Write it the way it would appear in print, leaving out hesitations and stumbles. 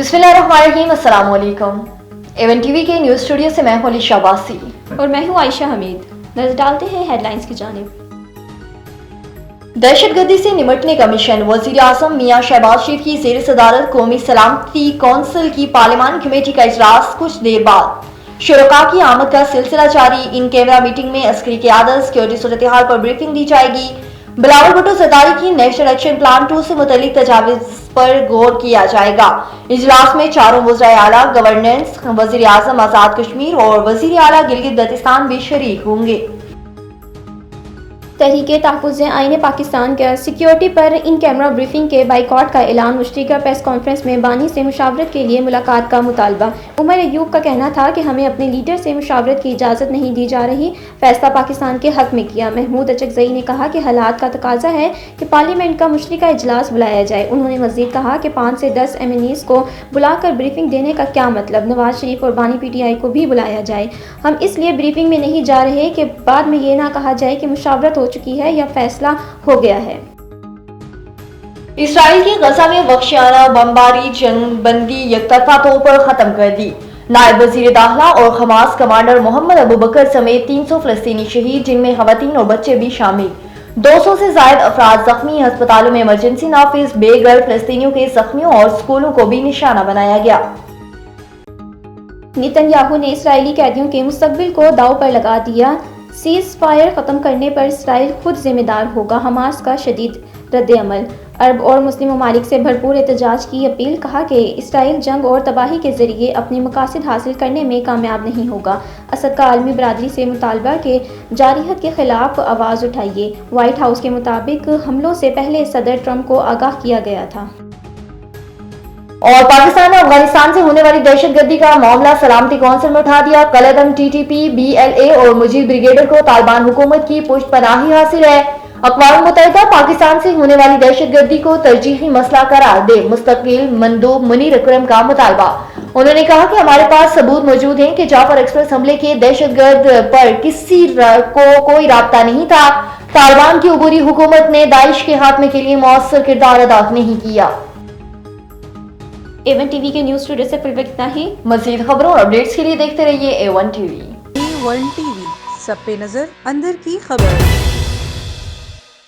बिस्मिल्लाहिर्रहमानिर्रहीम, अस्सलाम वालेकुम। एवन टीवी के न्यूज़ स्टूडियो से मैं होली शाबासी और मैं हूँ आयशा हमीद। नजर डालते हैं हेडलाइंस की जानिब। दहशतगर्दी से निपटने का मिशन, वजीर आजम मियां शहबाज शरीफ की ज़ेर सदारत कौमी सलामती कौंसिल की पार्लियामानी कमेटी का इजलास कुछ देर बाद। शुरका की आमद का सिलसिला जारी। इन कैमरा मीटिंग में अस्करी क़यादत, सिक्योरिटी सूरत हाल पर ब्रीफिंग दी जाएगी। बिलावल भुट्टो जरदारी की नेशनल एक्शन प्लान 2 से मुतल्लिक तजावीज़ पर गौर किया जाएगा। इजलास में चारों वज़राए आला, गवर्नेंस, वज़ीर आज़म आज़ाद कश्मीर और वज़ीर आला गिलगित बल्तिस्तान भी शरीक होंगे। तहरीके तहफ़्फ़ुज़ आईन पाकिस्तान का सिक्योरिटी पर इन कैमरा ब्रीफिंग के बाइकॉट का ऐलान। मुश्तरका प्रेस कॉन्फ्रेंस में बानी से मुशावरत के लिए मुलाकात का मुतालबा। उमर अयूब का कहना था कि हमें अपने लीडर से मुशावरत की इजाज़त नहीं दी जा रही, फैसला पाकिस्तान के हक में किया। महमूद अचकज़ई ने कहा कि हालात का तकाजा है कि पार्लियामेंट का मुश्तरका इजलास बुलाया जाए। उन्होंने मज़ीद कहा कि 5 से 10 MNEs को बुलाकर ब्रीफिंग देने का क्या मतलब, नवाज शरीफ और बानी PTI को भी बुलाया जाए। हम इसलिए ब्रीफिंग में नहीं जा रहे कि बाद में ये ना कहा जाए कि मुशावरत हो चुकी है या फैसला हो गया है। इसराइल की गजा में वहशियाना बमबारी जंगबंदी यकतरफा तौर पर खत्म कर दी। नायब वजीर दाखिला और हमास कमांडर मोहम्मद अबू बकर समेत 300 फलस्तीनी शहीद, जिनमें खवातीन और बच्चे भी शामिल। 200 से ज्यादा अफराद जख्मी। अस्पतालों में इमरजेंसी नाफिज, बेघर फलस्तीनियों के जख्मियों और स्कूलों को भी निशाना बनाया गया। नेतन्याहू ने इसराइली कैदियों के मुस्तकबिल को दांव पर लगा दिया। सीज फायर ख़त्म करने पर इसराइल खुद जिम्मेदार होगा, हमास का शदीद रद्द-ए-अमल। अरब और मुस्लिम ममालिक से भरपूर एहतजाज की अपील। कहा कि इसराइल जंग और तबाही के जरिए अपने मकासद हासिल करने में कामयाब नहीं होगा। असद का आलमी बरादरी से मुतालबा के जारियत के खिलाफ आवाज़ उठाइए। व्हाइट हाउस के मुताबिक हमलों से पहले सदर ट्रंप को आगाह किया गया था। और पाकिस्तान ने अफगानिस्तान से होने वाली दहशतगर्दी का मामला सलामती कौंसिल में उठा दिया। कलअदम TTP, BLA और मुजीब ब्रिगेडर को तालिबान हुकूमत की पुष्टपनाही हासिल है। अक़वाम मुत्तहिदा पाकिस्तान से होने वाली दहशतगर्दी को तरजीही मसला करार दे, मुस्तकिल मंदूब मुनीर अकरम का मुतालबा। उन्होंने कहा कि हमारे पास सबूत मौजूद हैं कि जाफर एक्सप्रेस हमले के दहशतगर्द पर किसी को कोई राब्ता नहीं था। तालिबान की अबूरी हुकूमत ने दाइश के खात्मे के लिए मौसर किरदार अदा नहीं किया। A1 TV के न्यूज़ स्टूडियो से फिलहाल इतना ही। मज़ीद खबरों और अपडेट्स के लिए देखते रहिए A1 TV। A1 TV, सब पे नजर, अंदर की खबर।